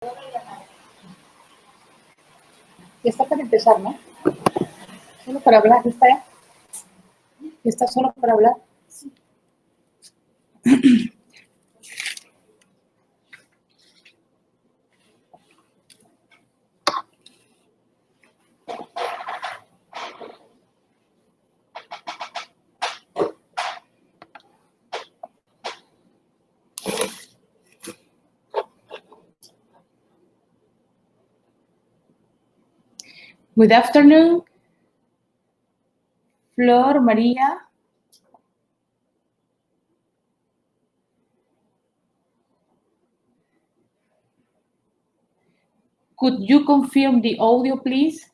Ya está para empezar, ¿no? Solo para hablar, ¿está ya? ¿Está solo para hablar? Sí. Good afternoon, Flor, María. Could you confirm the audio, please?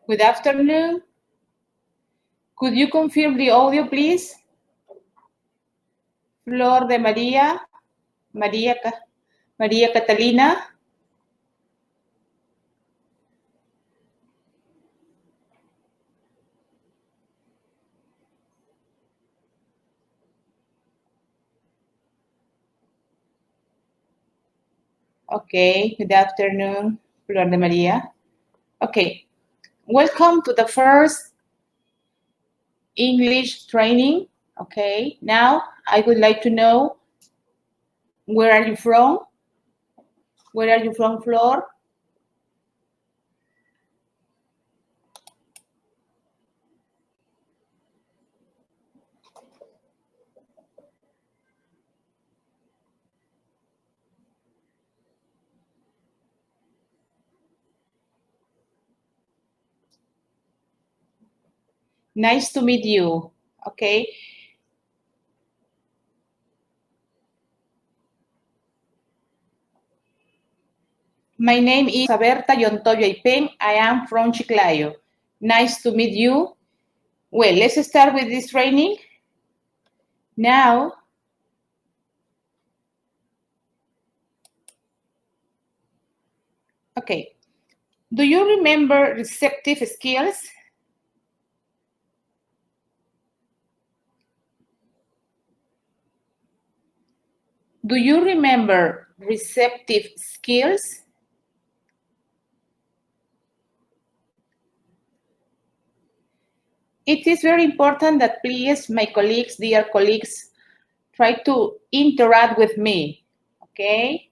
Good afternoon. Could you confirm the audio, please? Flor de María, María Catalina. Okay, good afternoon, Flor de María. Okay, welcome to the first English training. Okay, now I would like to know, where are you from? Where are you from, Flor? Nice to meet you. Okay. My name is Aberta Yontoyo Ipen. I am from Chiclayo. Nice to meet you. Well, let's start with this training. Now, okay. Do you remember receptive skills? Do you remember receptive skills? It is very important that please, my colleagues, dear colleagues, try to interact with me, okay?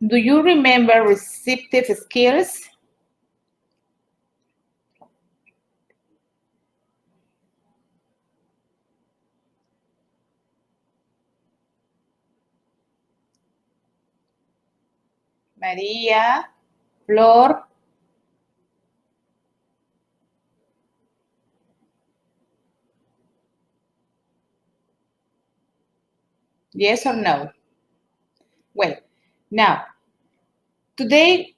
Do you remember receptive skills? María, Flor. Yes or no? Well, now, today,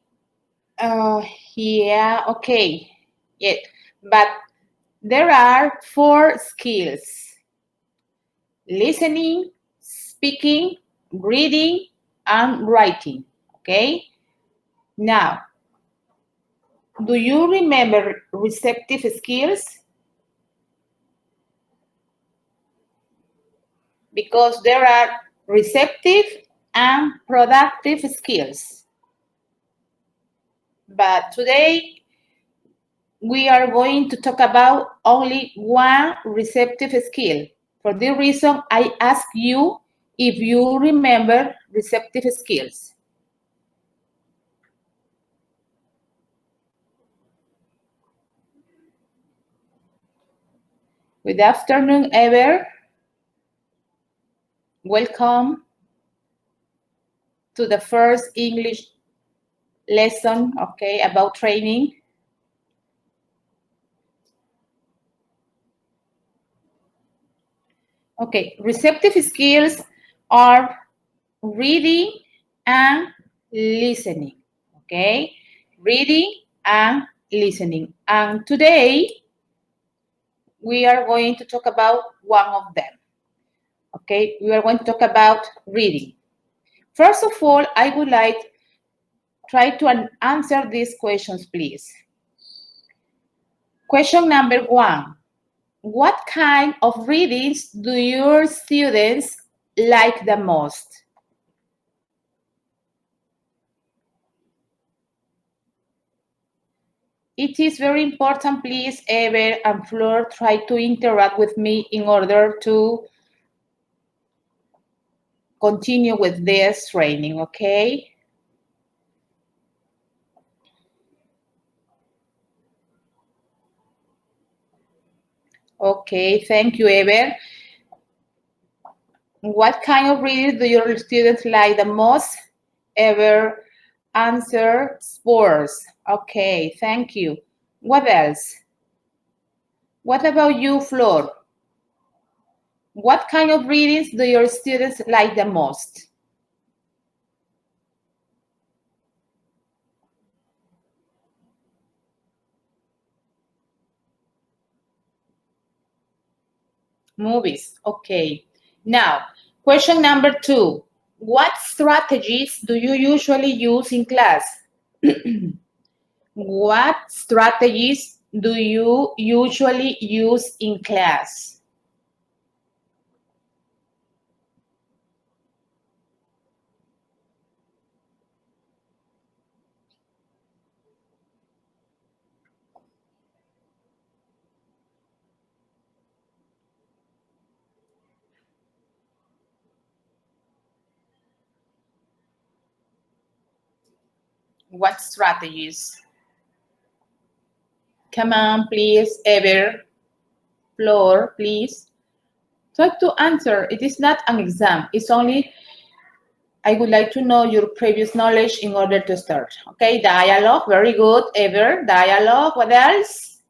yeah, okay, yeah, but there are 4 skills: listening, speaking, reading, and writing, okay? Now, do you remember receptive skills? Because there are receptive and productive skills. But today, we are going to talk about only one receptive skill. For this reason, I ask you if you remember receptive skills. Good afternoon, Ever. Welcome to the first English lesson, okay, about training. Okay, receptive skills are reading and listening, okay? Reading and listening. And today, we are going to talk about one of them. Okay, we are going to talk about reading. First of all, I would like try to answer these questions, please. Question number 1. What kind of readings do your students like the most? It is very important, please, Ever and Flor, try to interact with me in order to continue with this training, okay? Okay, thank you, Ever. What kind of reading do your students like the most? Ever answer sports. Okay, thank you. What else? What about you, Flor? What kind of readings do your students like the most? Movies. Okay. Now, question number 2. What strategies do you usually use in class? What strategies do you usually use in class? What strategies? Come on, please, Ever. Flor, please. Try to answer. It is not an exam. It's only, I would like to know your previous knowledge in order to start. Okay, dialogue. Very good, Ever. Dialogue. What else?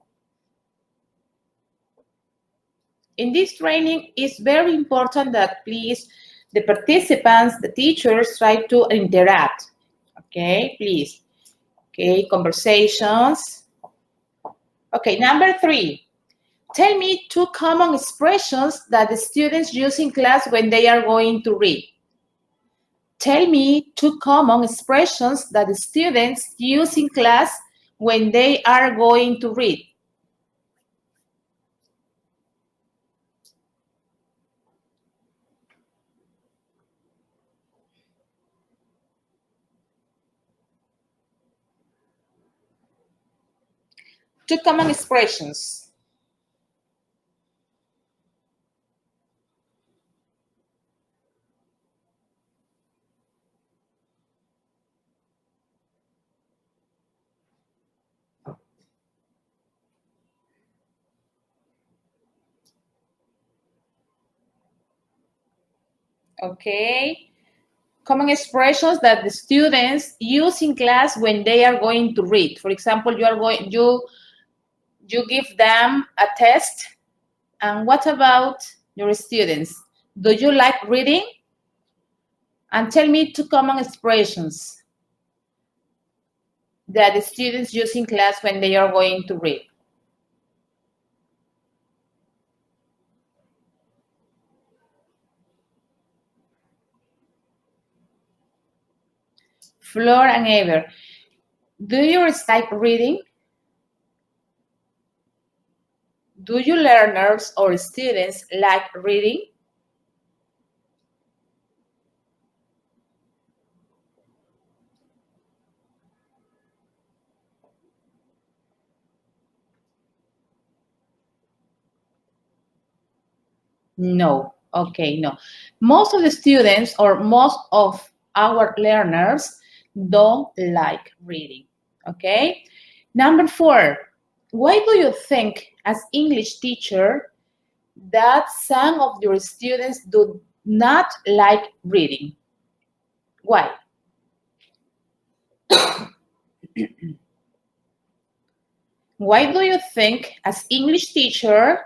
In this training, it's very important that, please, the participants, the teachers, try to interact. Okay, please. Okay, conversations. Okay, number 3. Tell me 2 common expressions that the students use in class when they are going to read. Tell me 2 common expressions that the students use in class when they are going to read. Two common expressions. Okay. Common expressions that the students use in class when they are going to read. For example, you give them a test. And what about your students? Do you like reading? And tell me 2 common expressions that the students use in class when they are going to read. Flor and Ever, do you like reading? Do you learners or students like reading? No. Okay, no. Most of the students or most of our learners don't like reading. Okay? Number 4, why do you think as English teacher that some of your students do not like reading? Why? Why do you think as English teacher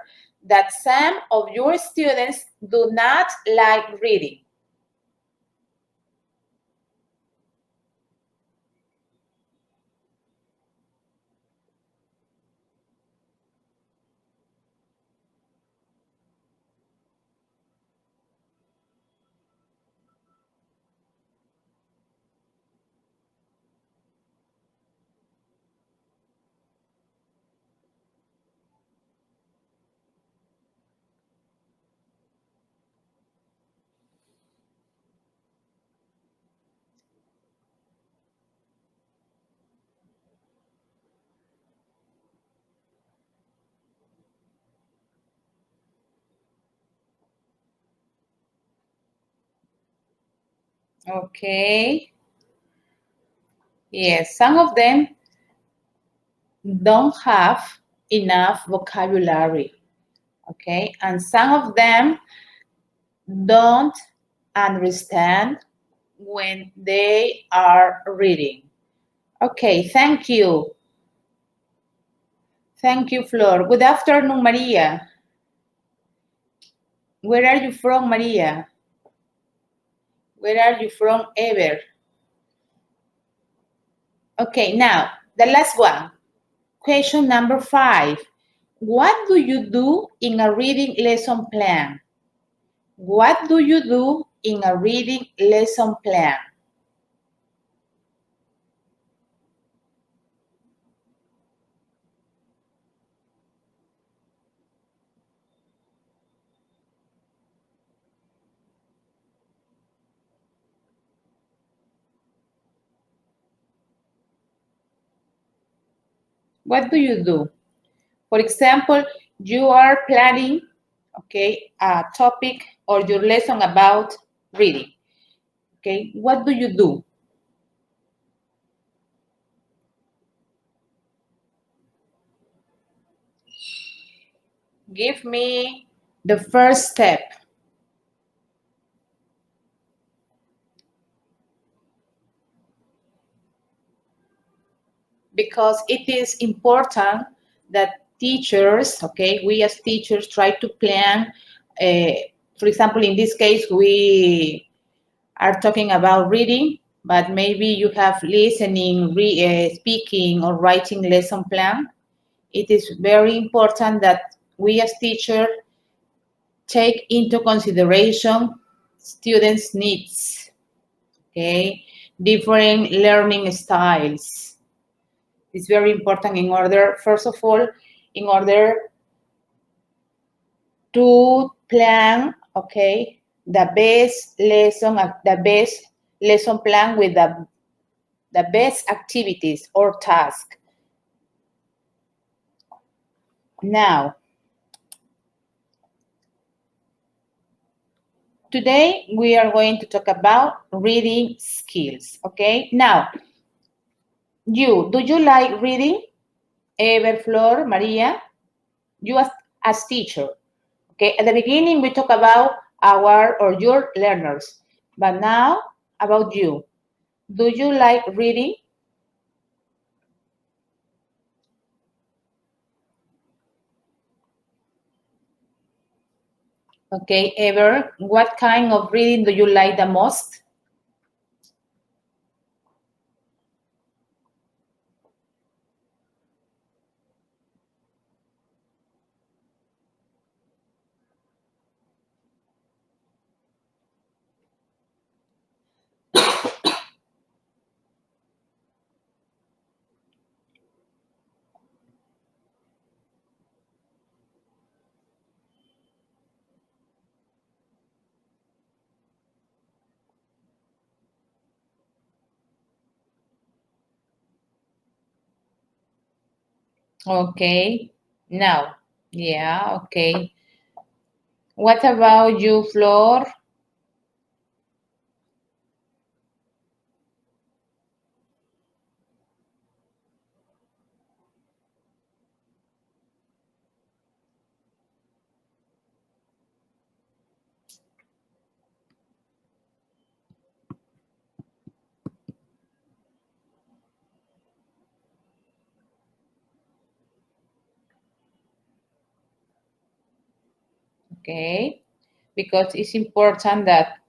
that some of your students do not like reading? Okay. Yes, some of them don't have enough vocabulary. Okay, and some of them don't understand when they are reading. Okay, thank you. Thank you, Flor. Good afternoon, Maria. Where are you from, Maria? Where are you from, Ever? Okay, now, the last one. Question number 5. What do you do in a reading lesson plan? What do you do in a reading lesson plan? What do you do? For example, you are planning, okay, a topic or your lesson about reading. Okay, what do you do? Give me the first step. Because it is important that teachers, okay, we as teachers try to plan, for example, in this case, we are talking about reading, but maybe you have listening, speaking, or writing lesson plan. It is very important that we as teachers take into consideration students' needs, okay, different learning styles. It's very important in order, first of all, in order to plan, okay, the best lesson plan with the best activities or task. Now, today we are going to talk about reading skills, okay? Now, do you like reading? Ever, Flor, Maria? You as teacher, okay? At the beginning, we talk about our or your learners, but now about you. Do you like reading? Okay, Ever, what kind of reading do you like the most? Okay, now, yeah, okay. What about you, Flor? Okay, because it's important that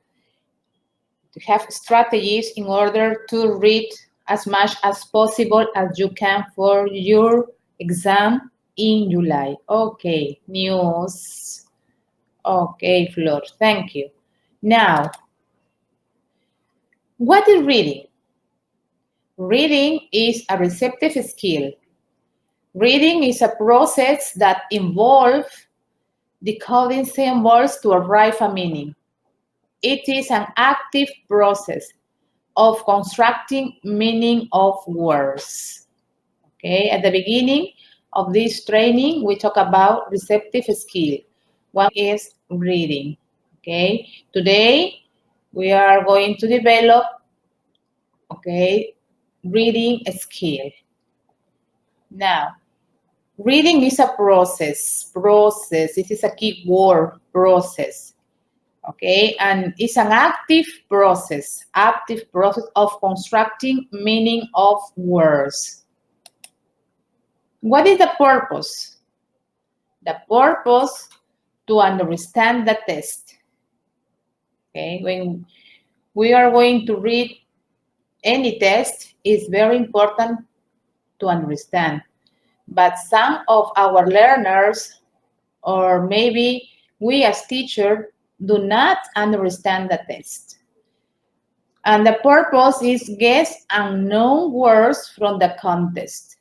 to have strategies in order to read as much as possible as you can for your exam in July. Okay, news. Okay, Flor, thank you. Now, what is reading? Reading is a receptive skill. Reading is a process that involves decoding symbols to arrive at meaning. It is an active process of constructing meaning of words. Okay, at the beginning of this training, we talk about receptive skill. One is reading. Okay, today we are going to develop, okay, reading skill. Now, reading is a process. Process, this is a key word, process. Okay, and it's an active process of constructing meaning of words. What is the purpose? The purpose to understand the text. Okay, when we are going to read any text, it's very important to understand. But some of our learners, or maybe we as teachers, do not understand the text. And the purpose is guess unknown words from the context.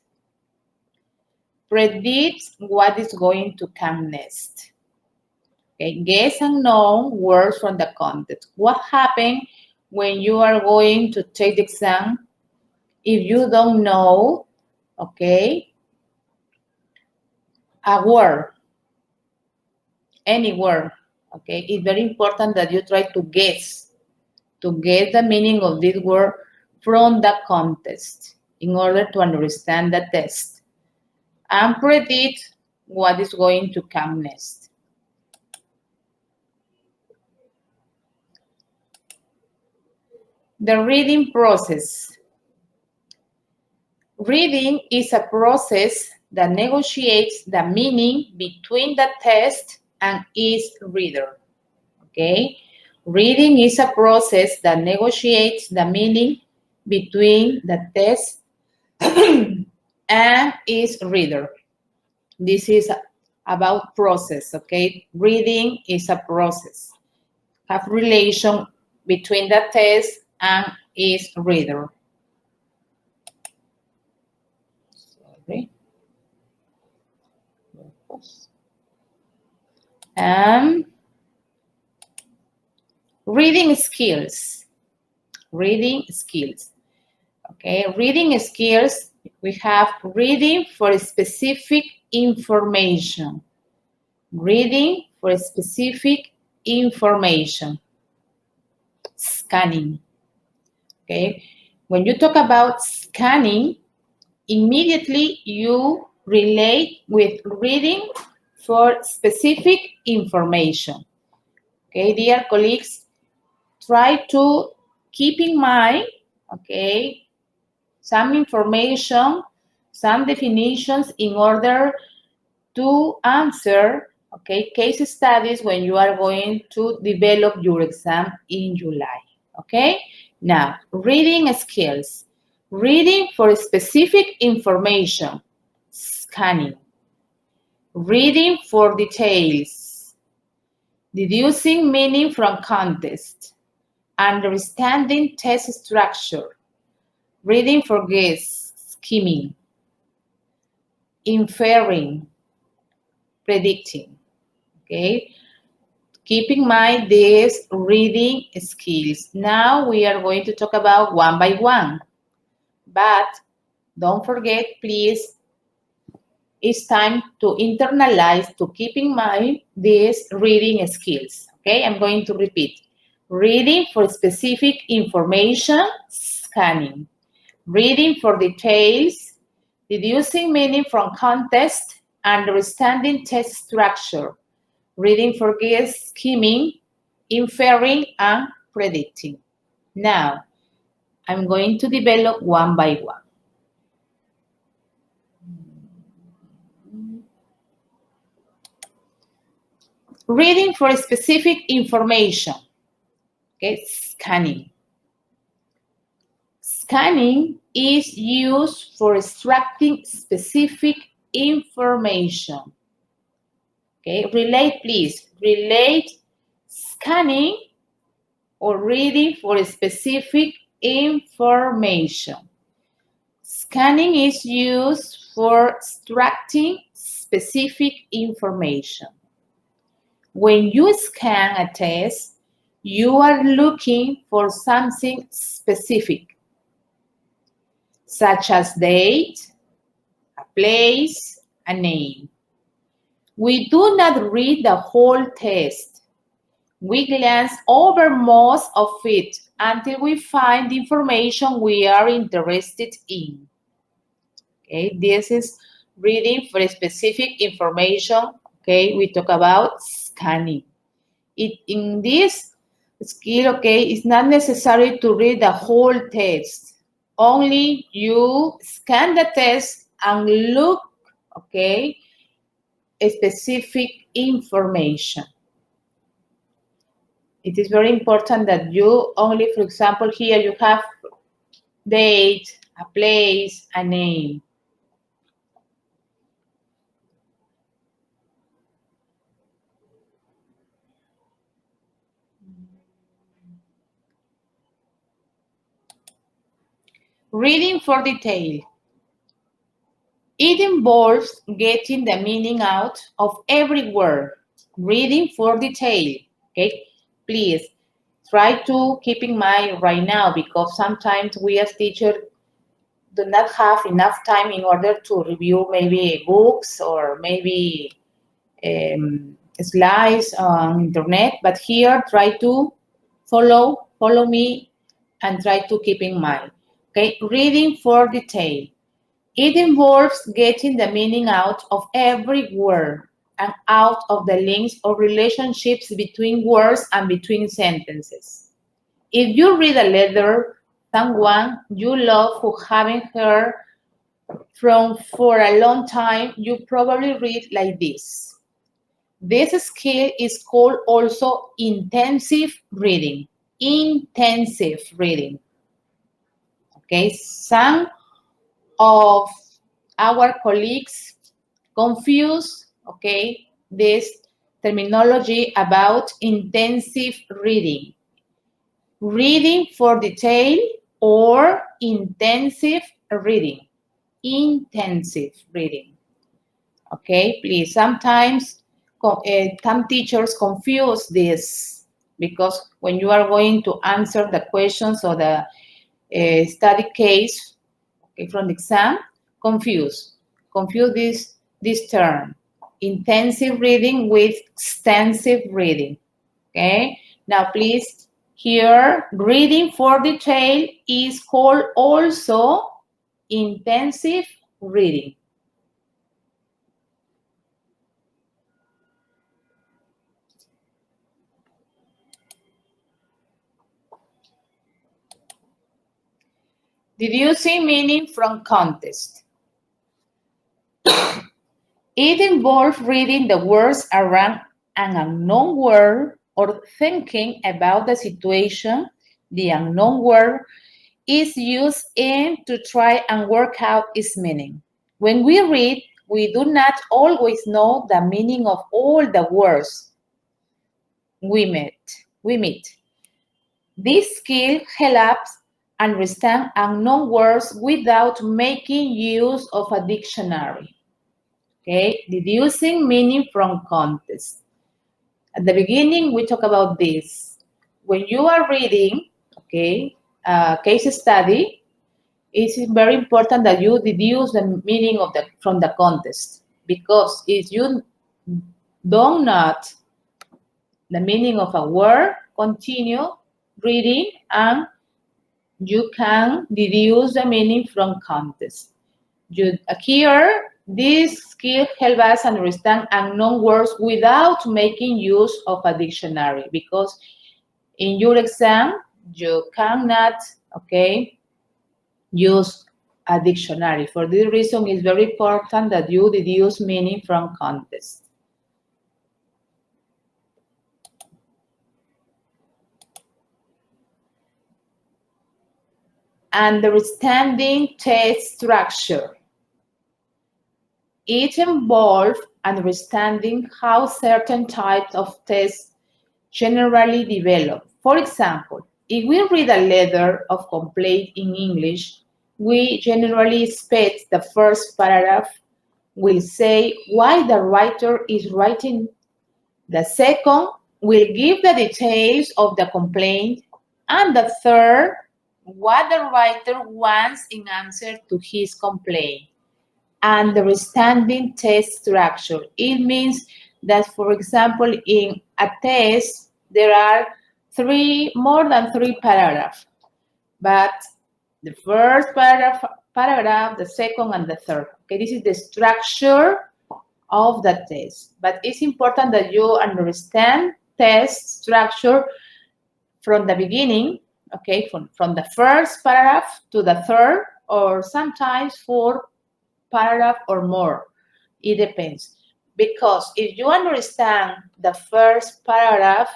Predict what is going to come next. Okay, guess unknown words from the context. What happens when you are going to take the exam if you don't know, okay, a word, any word, okay? It's very important that you try to guess the meaning of this word from the context in order to understand the text and predict what is going to come next. The reading process. Reading is a process that negotiates the meaning between the text and its reader, okay? Reading is a process that negotiates the meaning between the text and its reader. This is about process, okay? Reading is a process. Have relation between the text and its reader. Sorry. Reading skills. Reading skills. Okay, reading skills, we have reading for specific information. Reading for specific information. Scanning. Okay, when you talk about scanning, immediately you relate with reading for specific information. Okay, dear colleagues, try to keep in mind, okay, some information, some definitions in order to answer, okay, case studies when you are going to develop your exam in July, okay? Now, reading skills. Reading for specific information, scanning. Reading for details. Deducing meaning from context. Understanding text structure. Reading for guess, skimming. Inferring, predicting, okay? Keep in mind these reading skills. Now we are going to talk about one by one, but don't forget, please, it's time to internalize, to keep in mind these reading skills, okay? I'm going to repeat. Reading for specific information, scanning. Reading for details, deducing meaning from context, understanding text structure. Reading for guess, skimming, inferring, and predicting. Now, I'm going to develop one by one. Reading for specific information, okay, scanning. Scanning is used for extracting specific information. Okay, relate, please. Relate scanning or reading for specific information. Scanning is used for extracting specific information. When you scan a text, you are looking for something specific, such as date, a place, a name. We do not read the whole text. We glance over most of it until we find the information we are interested in. Okay, this is reading for specific information. Okay, we talk about scanning. In this skill, okay, it's not necessary to read the whole text. Only you scan the text and look, okay, specific information. It is very important that you only, for example, here you have date, a place, a name. Reading for detail. It involves getting the meaning out of every word. Reading for detail. Okay, please try to keep in mind right now, because sometimes we as teachers do not have enough time in order to review maybe books or maybe slides on internet. But here, try to follow me and try to keep in mind. Okay, reading for detail. It involves getting the meaning out of every word and out of the links or relationships between words and between sentences. If you read a letter, someone you love who haven't heard from for a long time, you probably read like this. This skill is called also intensive reading. Intensive reading. Okay, some of our colleagues confuse, okay, this terminology about intensive reading. Reading for detail or intensive reading. Intensive reading. Okay, please. Sometimes some teachers confuse this, because when you are going to answer the questions or the study case, okay, from the exam, confuse this term, intensive reading with extensive reading. Okay, now please, here, reading for detail is called also intensive reading. Deducing meaning from context. It involves reading the words around an unknown word or thinking about the situation the unknown word is used in to try and work out its meaning. When we read, we do not always know the meaning of all the words we meet. This skill helps understand unknown words without making use of a dictionary. Okay, deducing meaning from context. At the beginning, we talk about this. When you are reading, okay, a case study, it's very important that you deduce the meaning of from the context, because if you don't know the meaning of a word, continue reading and you can deduce the meaning from context. Here, this skill helps us understand unknown words without making use of a dictionary, because in your exam, you cannot, okay, use a dictionary. For this reason, it's very important that you deduce meaning from context. Understanding text structure. It involves understanding how certain types of tests generally develop. For example, if we read a letter of complaint in English, we generally expect the first paragraph will say why the writer is writing. The second will give the details of the complaint. And the third, what the writer wants in answer to his complaint. Understanding text structure. It means that, for example, in a test, there are more than three paragraphs, but the first paragraph, the second, and the third. Okay, this is the structure of the test, but it's important that you understand test structure from the beginning, okay, from the first paragraph to the third, or sometimes 4 paragraphs or more. It depends. Because if you understand the first paragraph,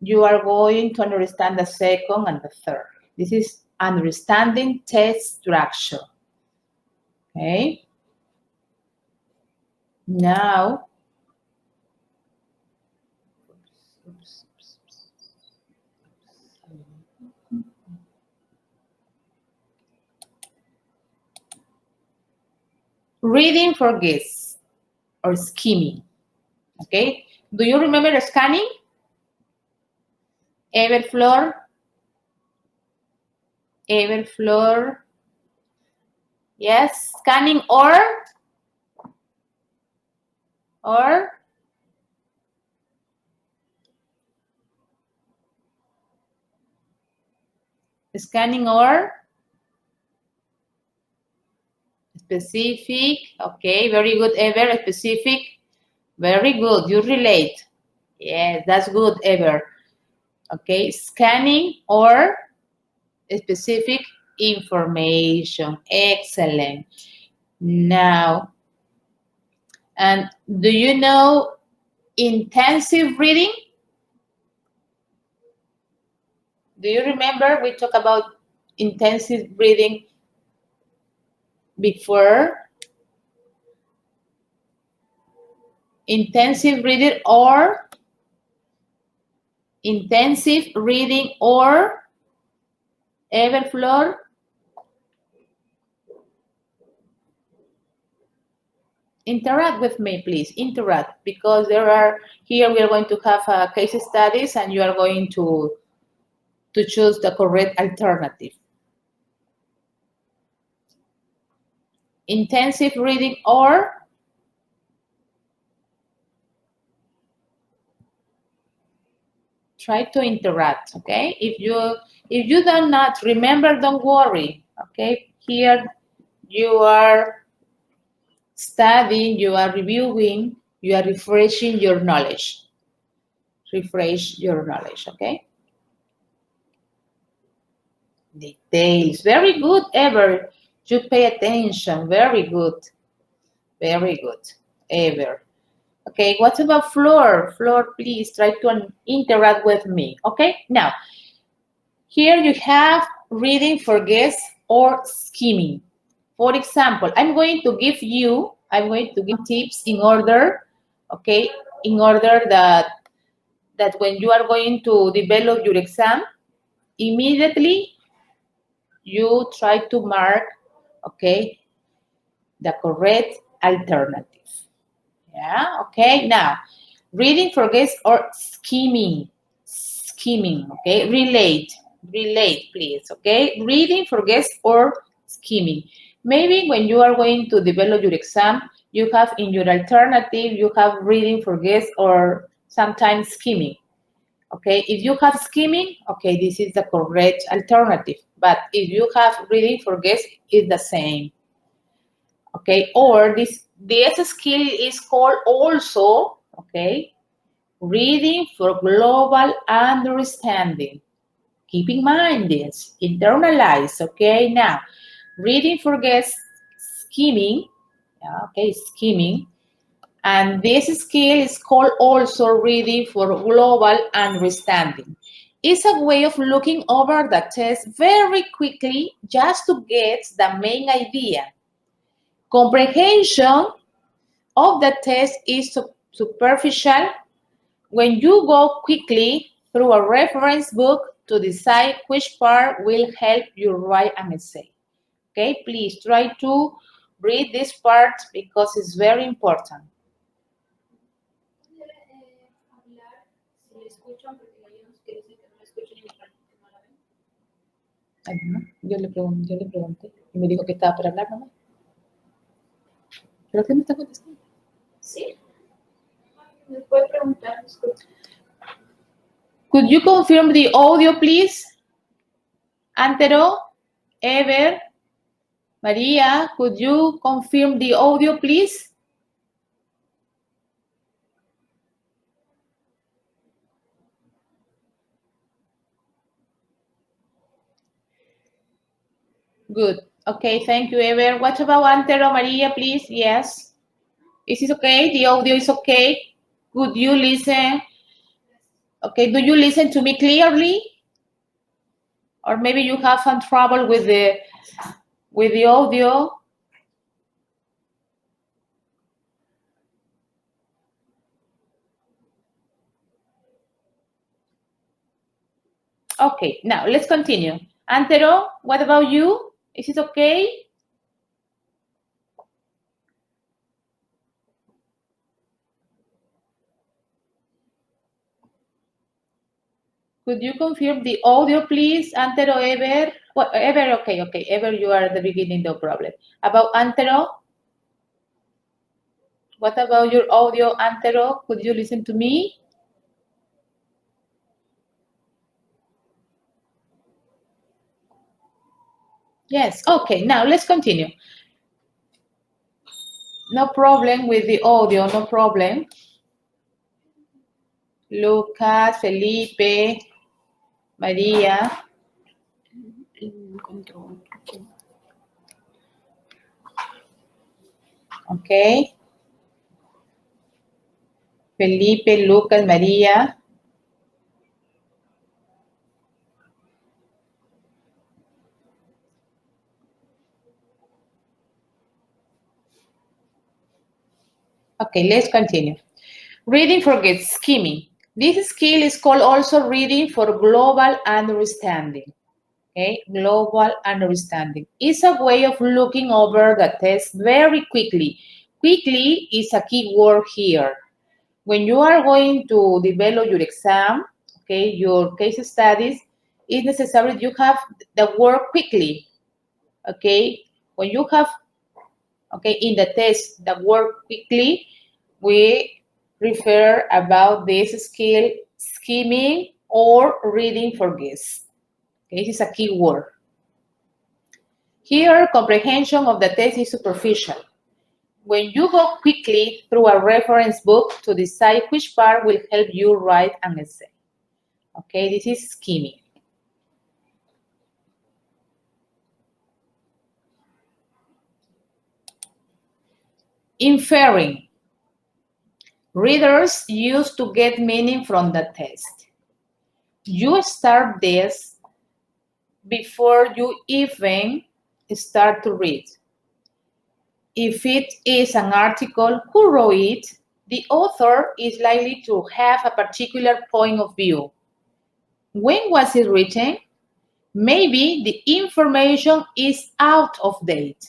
you are going to understand the second and the third. This is understanding test structure. Okay? Now, reading for guests or skimming. Okay? Do you remember scanning? Everfloor? Yes, scanning or scanning or specific. Okay, very good, Ever. Specific. Very good. You relate. Yes, that's good, Ever. Okay, scanning or specific information. Excellent. Now, and do you know intensive reading? Do you remember we talked about intensive reading before? Intensive reading or Everfloor? Interact with me, please. Interact, because here we are going to have case studies and you are going to choose the correct alternative. Intensive reading or try to interact, okay? If you do not remember, don't worry, okay? Here you are studying, you are reviewing, you are refreshing your knowledge. Refresh your knowledge, okay? Details, very good, Ever. You pay attention, very good. Very good, Ever. Okay, what about Floor? Floor, please try to interact with me, okay? Now, here you have reading for guests or skimming. For example, I'm going to give tips in order, okay, in order that when you are going to develop your exam, immediately you try to mark, okay, the correct alternative. Yeah, okay. Now, reading for guests or skimming, okay? Relate, please, okay? Reading for guests or skimming. Maybe when you are going to develop your exam, you have in your alternative, you have reading for guests or sometimes skimming, okay? If you have skimming, okay, this is the correct alternative. But if you have reading for guests, it's the same. Okay, or this skill is called also, okay, reading for global understanding. Keep in mind this, internalize, okay? Now, reading for guests, skimming, okay, skimming, and this skill is called also reading for global understanding. It's a way of looking over the text very quickly just to get the main idea. Comprehension of the text is superficial when you go quickly through a reference book to decide which part will help you write an essay. Okay, please try to read this part because it's very important. Yo le pregunté y me dijo que estaba para hablar nomás. ¿Pero qué me está contestando? Sí. ¿Me puede preguntar? Disculpe. Could you confirm the audio, please? Antero, Ever, Maria, could you confirm the audio, please? Good. Okay, thank you, Ever. What about Antero, Maria, please? Yes. Is it okay? The audio is okay? Could you listen? Okay, do you listen to me clearly? Or maybe you have some trouble with the audio? Okay, now let's continue. Antero, what about you? Is it okay? Could you confirm the audio, please? Antero, Ever? Well, Ever, okay. Ever, you are at the beginning, no problem. About Antero? What about your audio, Antero? Could you listen to me? Yes, okay, now let's continue. No problem with the audio, no problem. Lucas, Felipe, María. Okay. Felipe, Lucas, María. Okay, let's continue. Reading for good, skimming. This skill is called also reading for global understanding. Okay, global understanding. It's a way of looking over the text very quickly. Quickly is a key word here. When you are going to develop your exam, okay, your case studies, it's necessary you have the word quickly. Okay, when you have, okay, in the test, the word quickly, we refer about this skill, skimming or reading for guests. Okay, this is a key word. Here, comprehension of the text is superficial. When you go quickly through a reference book to decide which part will help you write an essay. Okay, this is skimming. Inferring. Readers used to get meaning from the text. You start this before you even start to read. If it is an article, who wrote it? The author is likely to have a particular point of view. When was it written? Maybe the information is out of date.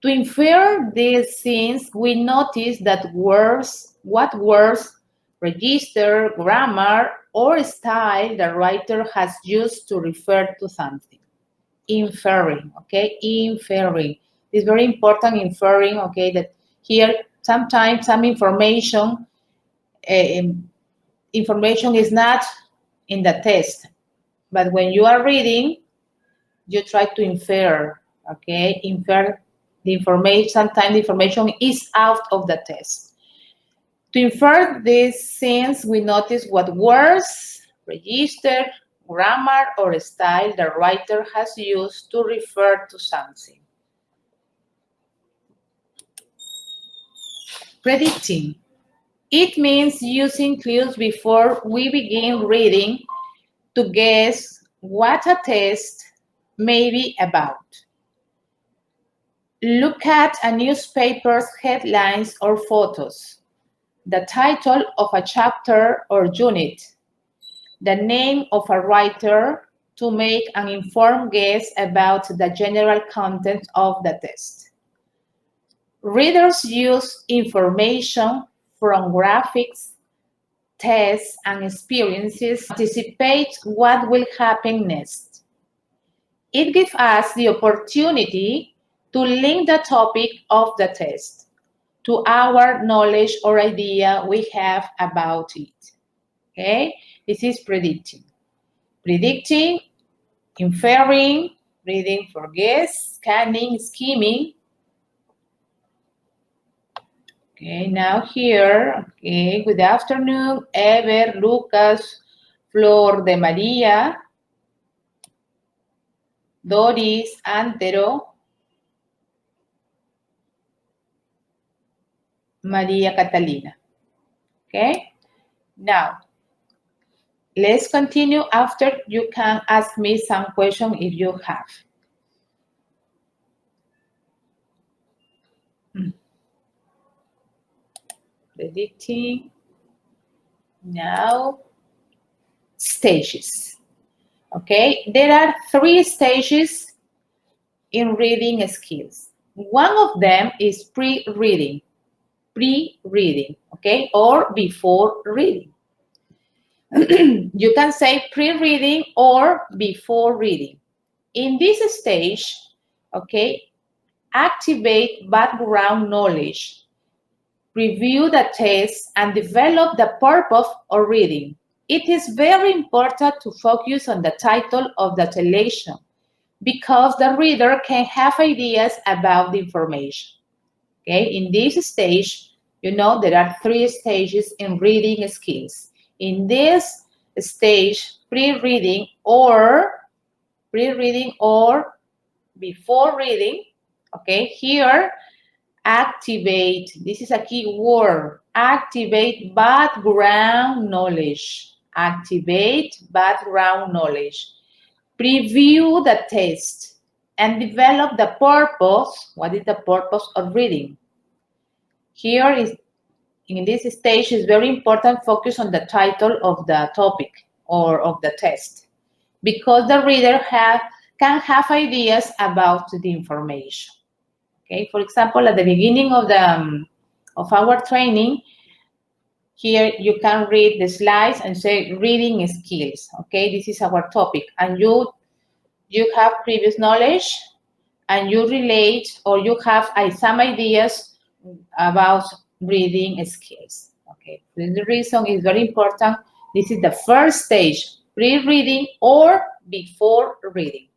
To infer these things, we notice that what words, register, grammar, or style the writer has used to refer to something. Inferring, okay? Inferring. It's very important, inferring, okay, that here sometimes some information is not in the text, but when you are reading, you try to infer, okay? Infer the information, sometimes the information is out of the text. To infer these things, we notice what words, register, grammar, or style the writer has used to refer to something. Predicting. It means using clues before we begin reading to guess what a text may be about. Look at a newspaper's headlines or photos, the title of a chapter or unit, the name of a writer to make an informed guess about the general content of the text. Readers use information from graphics, tests, and experiences to anticipate what will happen next. It gives us the opportunity to link the topic of the text to our knowledge or idea we have about it. Okay, this is predicting. Predicting, inferring, reading for guess, scanning, scheming. Okay, now here, okay, good afternoon, Ever, Lucas, Flor de María, Doris, Antero, María Catalina. Okay, now let's continue. After, you can ask me some question if you have. Predicting. Now, stages. Okay, there are 3 stages in reading skills. One of them is pre-reading. Pre-reading, okay, or before reading. You can say pre-reading or before reading. In this stage, okay, activate background knowledge, review the text, and develop the purpose of reading. It is very important to focus on the title of the selection because the reader can have ideas about the information. Okay, in this stage, you know there are 3 stages in reading skills. In this stage, pre-reading or before reading, okay, here, activate, this is a key word, activate background knowledge. Activate background knowledge. Preview the text and develop the purpose. What is the purpose of reading? Here is, in this stage, is very important focus on the title of the topic or of the test, because the reader can have ideas about the information. Okay, for example, at the beginning of our training, here you can read the slides and say reading skills. Okay, this is our topic, and you have previous knowledge, and you relate or you have some ideas about reading skills. Okay, the reason is very important. This is the first stage, pre-reading or before reading.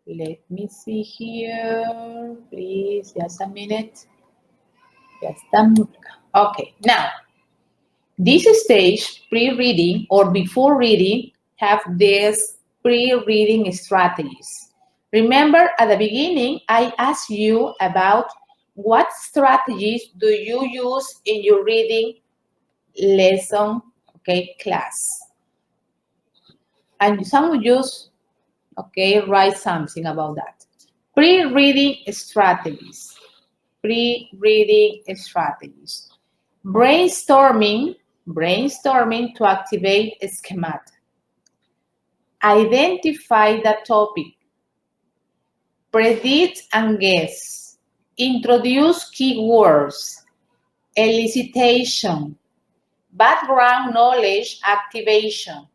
Let me see here, please, just a minute. Okay, now, this stage, pre-reading or before reading, have these pre-reading strategies. Remember, at the beginning, I asked you about what strategies do you use in your reading lesson, okay, class. And some of you, okay, write something about that. Pre-reading strategies. Pre-reading strategies. Brainstorming to activate a schemata. Identify the topic. Predict and guess. Introduce keywords. Elicitation. Background knowledge activation.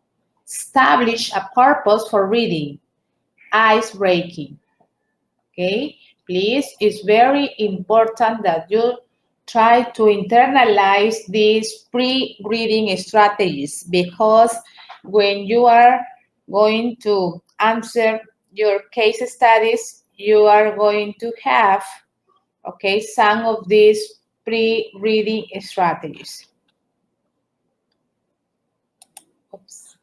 Establish a purpose for reading. Ice-breaking. Okay, please, it's very important that you try to internalize these pre-reading strategies, because when you are going to answer your case studies, you are going to have, okay, some of these pre-reading strategies. Oops,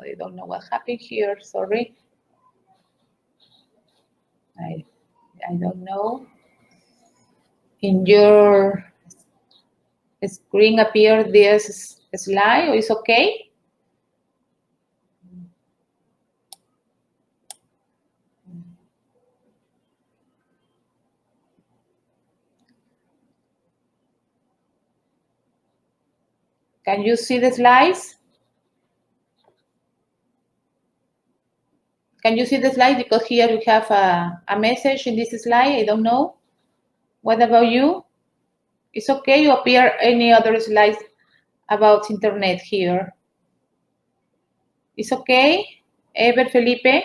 I don't know what happened here, sorry. I don't know. In your screen appear this slide, or is okay? Can you see the slides? Can you see the slide? Because here we have a message in this slide. I don't know. What about you? It's okay. You appear any other slides about internet here. It's okay. Ever, Felipe?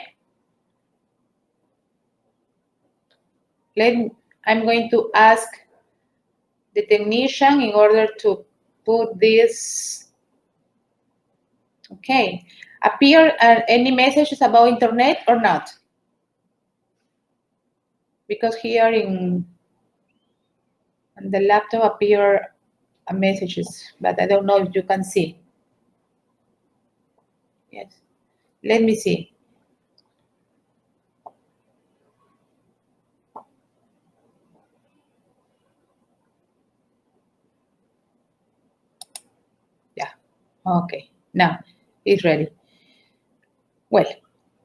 I'm going to ask the technician in order to put this. Okay. Appear any messages about internet or not? Because here in the laptop appear messages, but I don't know if you can see. Yes. Let me see. Yeah. Okay. Now it's ready. Well,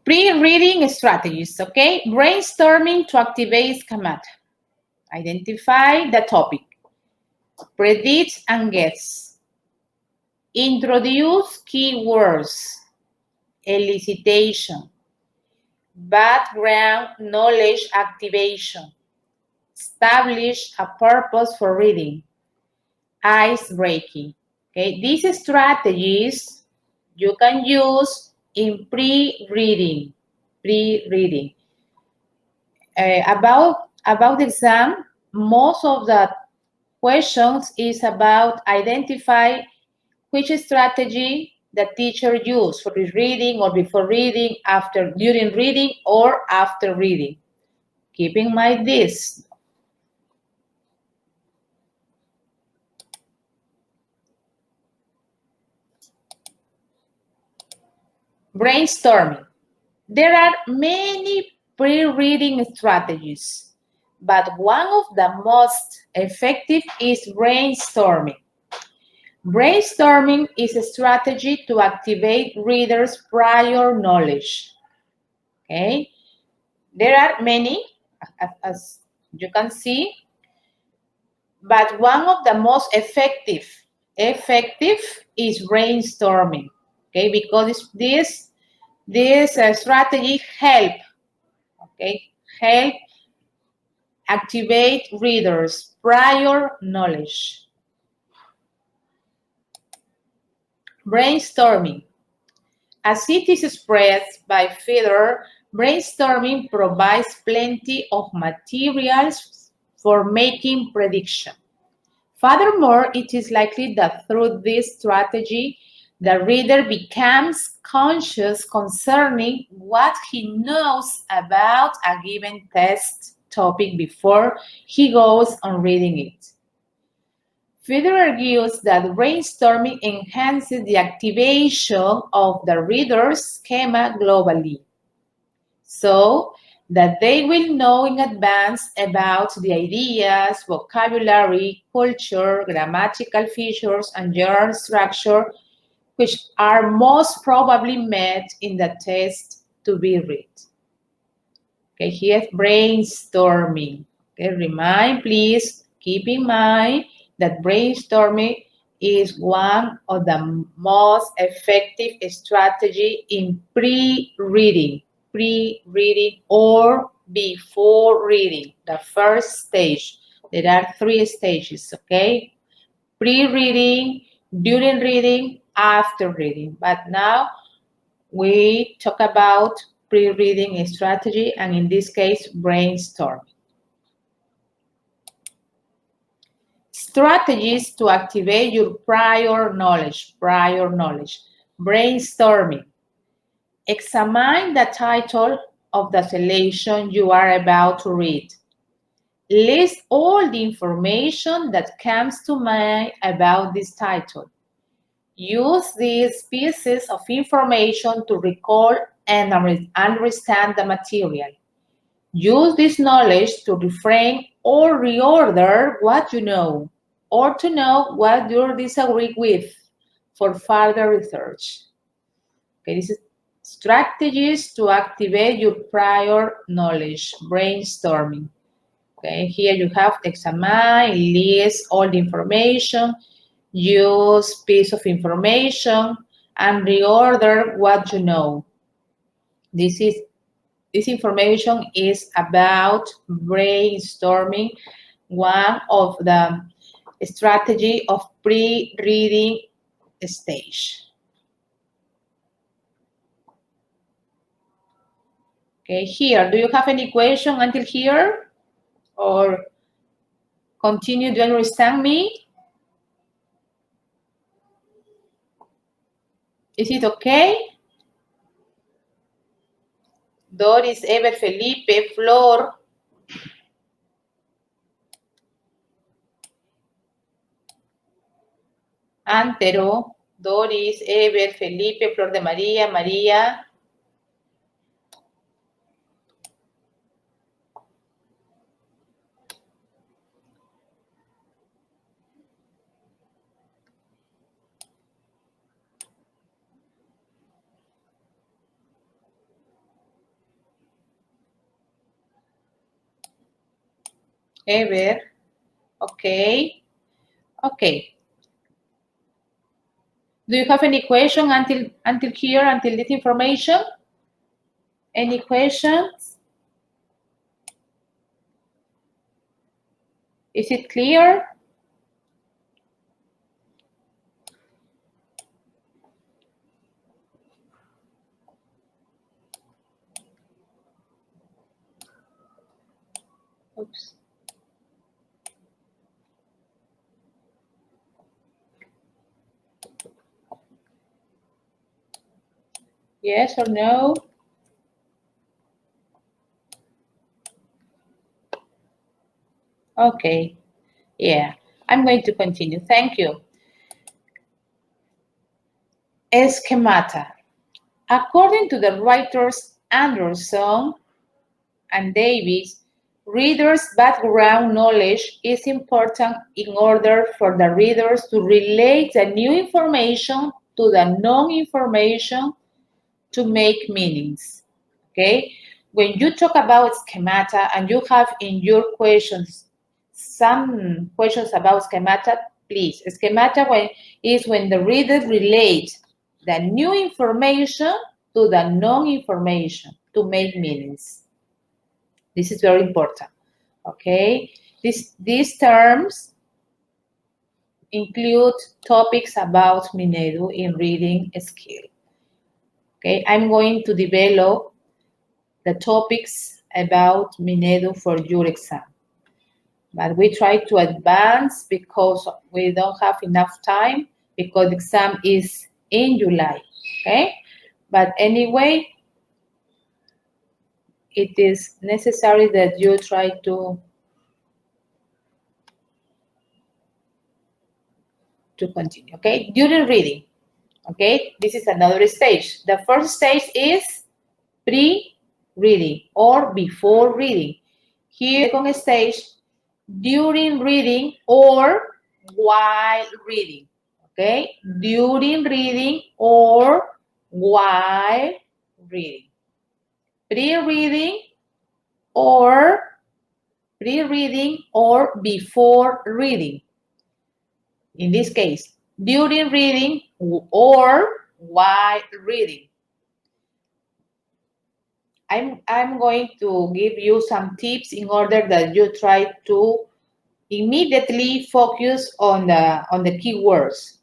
pre-reading strategies, okay? Brainstorming to activate schemata. Identify the topic. Predict and guess. Introduce keywords. Elicitation. Background knowledge activation. Establish a purpose for reading. Ice breaking. Okay, these strategies you can use in pre-reading. Pre-reading. About the exam, most of the questions is about identify which strategy the teacher used for reading or before reading, after, during reading, or after reading. Keep in mind this. Brainstorming. There are many pre-reading strategies, but one of the most effective is brainstorming. Brainstorming is a strategy to activate readers' prior knowledge. Okay? There are many, as you can see, but one of the most effective is brainstorming. Okay? Because this strategy help activate readers' prior knowledge. Brainstorming. As it is expressed by Feder, brainstorming provides plenty of materials for making prediction. Furthermore, it is likely that through this strategy, the reader becomes conscious concerning what he knows about a given test topic before he goes on reading it. Feder argues that brainstorming enhances the activation of the reader's schema globally, so that they will know in advance about the ideas, vocabulary, culture, grammatical features, and general structure which are most probably met in the test to be read. Okay, here's brainstorming. Okay, please keep in mind that brainstorming is one of the most effective strategy in pre-reading or before reading, the first stage. There are 3 stages, okay? Pre-reading, during reading, after reading. But now we talk about pre-reading strategy, and in this case, brainstorming. Strategies to activate your prior knowledge. Brainstorming. Examine the title of the selection you are about to read. List all the information that comes to mind about this title. Use these pieces of information to recall and understand the material. Use this knowledge to reframe or reorder what you know, or to know what you disagree with for further research. Okay, this is strategies to activate your prior knowledge, brainstorming. Okay, here you have examine, list all the information, use piece of information, and reorder what you know. This information is about brainstorming, one of the strategy of pre-reading stage. Okay, here, do you have any question until here? Or Continue, do you understand me? Is it okay? Doris, Ever, Felipe, Flor. Antero, Doris, Ever, Felipe, Flor de María, María. Ever, okay, okay. Do you have any question until here, until this information? Any questions? Is it clear? Oops. Yes or no? Okay, yeah, I'm going to continue. Thank you. Schemata. According to the writers Anderson and Davis, readers' background knowledge is important in order for the readers to relate the new information to the known information to make meanings. Okay? When you talk about schemata and you have in your questions some questions about schemata, please, schemata is when the reader relates the new information to the known information to make meanings. This is very important, okay? These terms include topics about Minedu in reading skill. Okay, I'm going to develop the topics about Minedu for your exam. But we try to advance because we don't have enough time because the exam is in July, okay? But anyway, it is necessary that you try to continue, okay? During reading, okay? This is another stage. The first stage is pre-reading or before reading. Here, second stage, during reading or while reading, okay? During reading or while reading. Pre-reading or before reading. In this case, during reading or while reading. I'm going to give you some tips in order that you try to immediately focus on the keywords,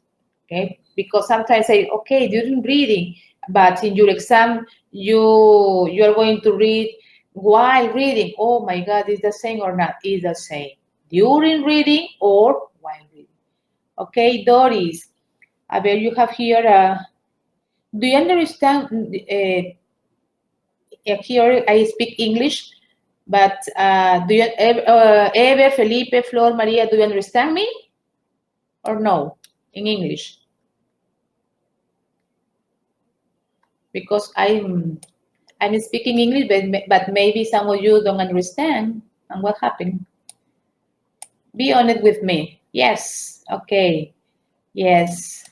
okay? Because sometimes say, okay, during reading, but in your exam you are going to read while reading. Oh my God, is the same or not? Is the same. During reading or while reading. Okay, Doris. A ver, you have here. Do you understand? Here I speak English, but do you Ever, Felipe, Flor, Maria, do you understand me? Or no, in English? Because I'm speaking English, but maybe some of you don't understand. And what happened? Be honest with me. Yes. Okay. Yes.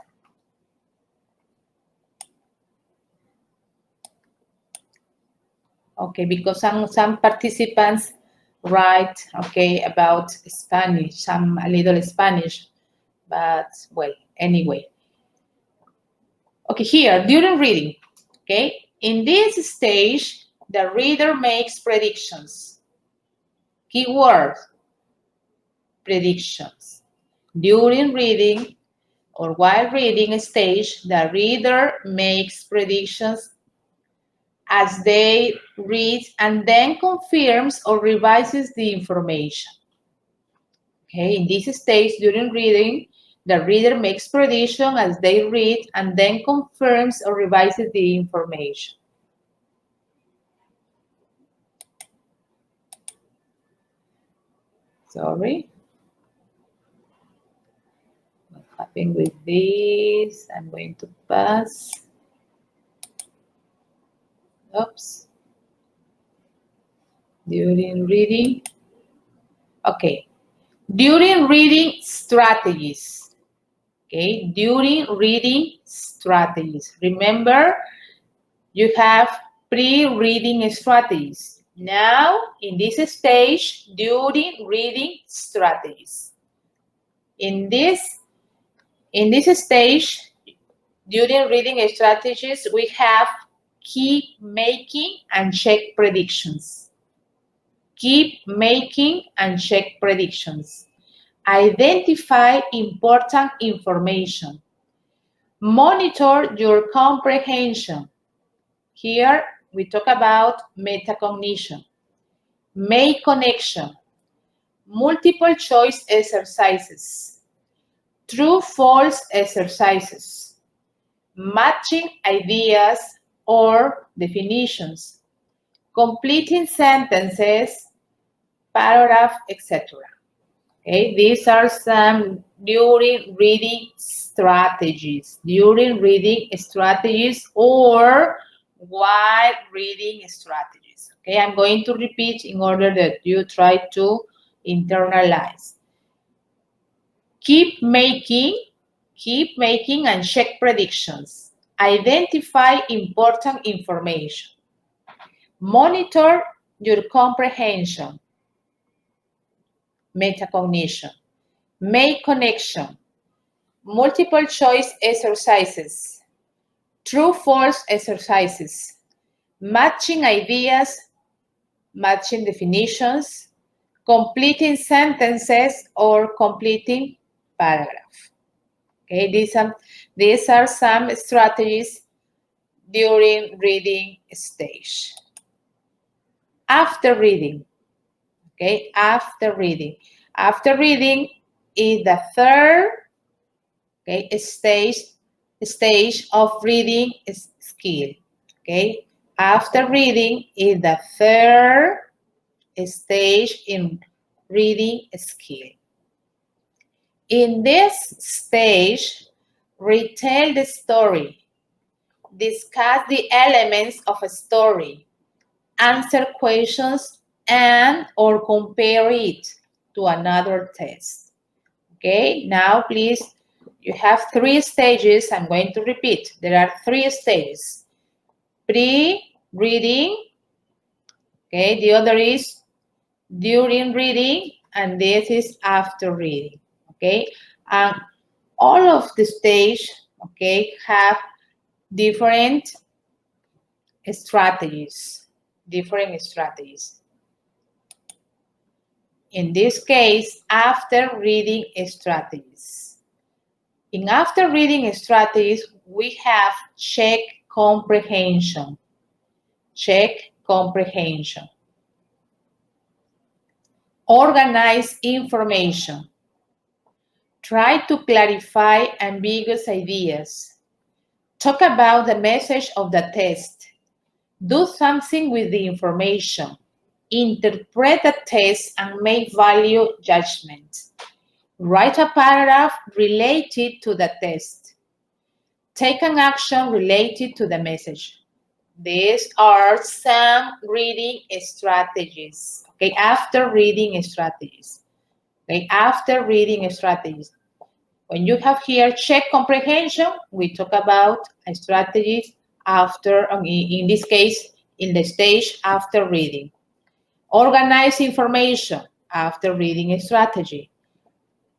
Okay, because some participants write, okay, about Spanish, a little Spanish, but well, anyway. Okay, here, during reading, okay, in this stage, the reader makes predictions. Keyword, predictions. During reading or while reading stage, the reader makes predictions as they read and then confirms or revises the information. Okay, in this stage, during reading, the reader makes prediction as they read and then confirms or revises the information. Sorry. What happened with this? I'm going to pass. Oops. During reading. Okay. During reading strategies. Okay. During reading strategies. Remember, you have pre-reading strategies. Now, in this stage, during reading strategies. In this stage, during reading strategies, we have keep making and check predictions. Keep making and check predictions. Identify important information. Monitor your comprehension. Here, we talk about metacognition. Make connection. Multiple choice exercises. True-false exercises. Matching ideas or definitions. Completing sentences, paragraph, etc. Okay, these are some during reading strategies. During reading strategies or while reading strategies. Okay, I'm going to repeat in order that you try to internalize. Keep making and check predictions. Identify important information. Monitor your comprehension. Metacognition. Make connection. Multiple choice exercises. True-false exercises. Matching ideas, matching definitions, completing sentences or completing paragraph. Okay, these are some strategies during reading stage. After reading. Okay, after reading. After reading is the third stage of reading skill. Okay, after reading is the third stage in reading skill. In this stage, retell the story, discuss the elements of a story, answer questions and or compare it to another text. Okay, now please, you have 3 stages. I'm going to repeat. There are 3 stages. Pre-reading, okay, the other is during reading, and this is after reading, okay? And all of the stage, okay, have different strategies, In this case, after reading strategies. In after reading strategies, we have check comprehension. Check comprehension. Organize information. Try to clarify ambiguous ideas. Talk about the message of the text. Do something with the information. Interpret the text and make value judgments. Write a paragraph related to the text. Take an action related to the message. These are some reading strategies. Okay, after reading strategies. Okay, after reading strategies. When you have here check comprehension, we talk about strategies after, in this case, in the stage after reading. Organize information after reading a strategy.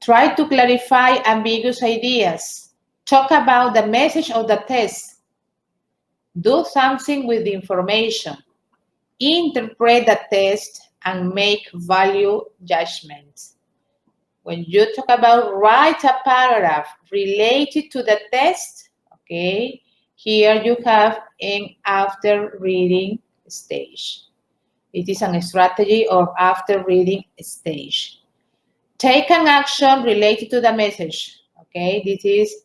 Try to clarify ambiguous ideas. Talk about the message of the text. Do something with the information. Interpret the text and make value judgments. When you talk about write a paragraph related to the text, okay, here you have an after reading stage. It is a strategy of after reading stage. Take an action related to the message. Okay, this is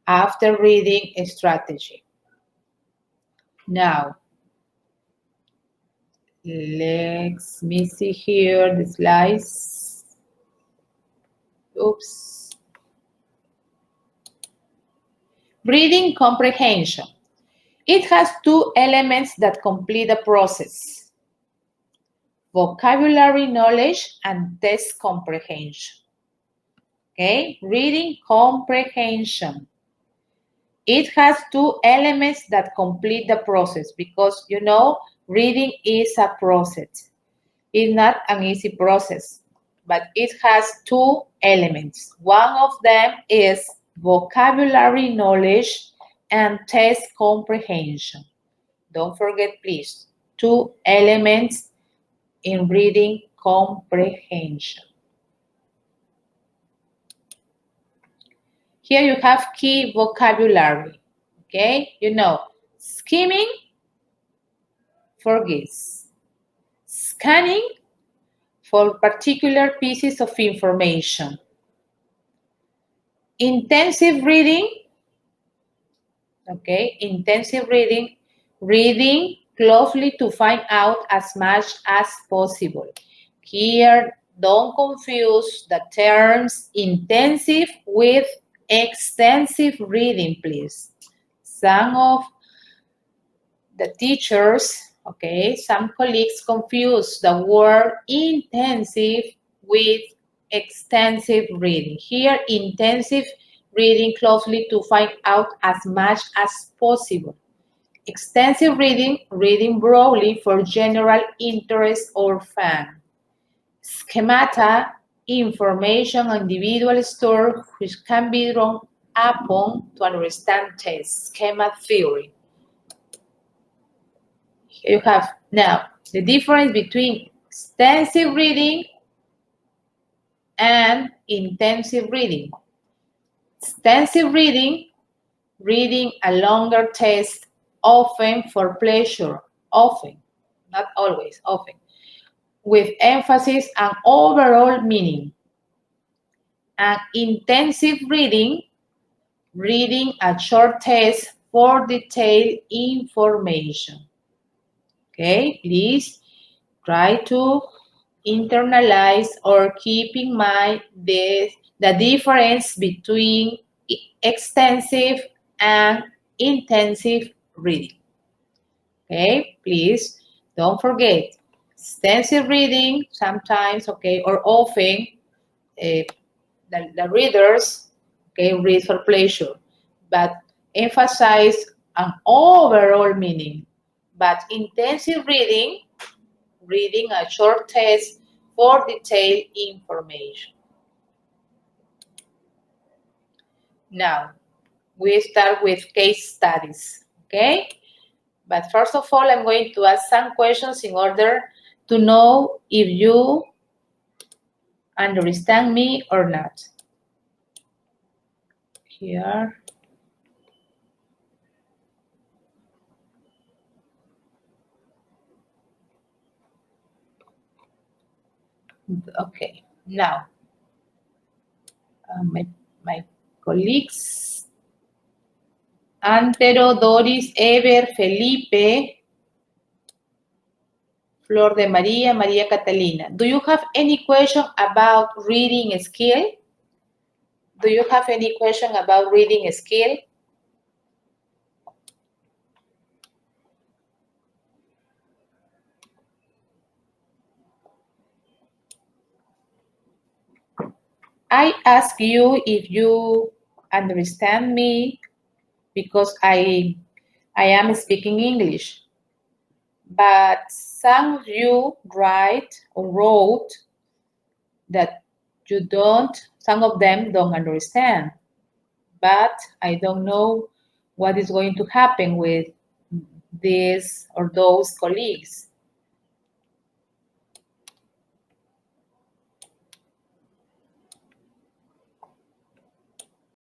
after reading a strategy. Now, let me see here the slides. Oops. Reading comprehension. It has two elements that complete the process: vocabulary knowledge and text comprehension. Okay, reading comprehension. It has two elements that complete the process because, you know, reading is a process. It's not an easy process, but it has two elements. One of them is vocabulary knowledge and text comprehension. Don't forget, please, two elements in reading comprehension. Here you have key vocabulary, okay? You know, skimming for geese, scanning for particular pieces of information, intensive reading, okay? Intensive reading, reading closely to find out as much as possible. Here, don't confuse the terms intensive with extensive reading, please. Some of the teachers, okay, some colleagues confuse the word intensive with extensive reading. Here, intensive reading closely to find out as much as possible. Extensive reading, reading broadly for general interest or fun. Schemata, information on individual store which can be drawn upon to understand text. Schema theory. Here you have now the difference between extensive reading and intensive reading. Extensive reading, reading a longer text, often for pleasure, often, not always, often, with emphasis on overall meaning. And intensive reading, reading a short text for detailed information. Okay, please try to internalize or keep in mind the difference between extensive and intensive reading. Okay, please don't forget, extensive reading sometimes, okay, or often the readers, okay, read for pleasure, but emphasize an overall meaning. But intensive reading, reading a short text for detailed information. Now, we start with case studies, okay? But first of all, I'm going to ask some questions in order to know if you understand me or not. Here. Okay, now, my colleagues, Antero, Doris, Ever, Felipe, Flor de María, María Catalina. Do you have any question about reading skill? Do you have any question about reading skill? I ask you if you understand me because I am speaking English. But some of you write or wrote that you don't, some of them don't understand. But I don't know what is going to happen with this or those colleagues.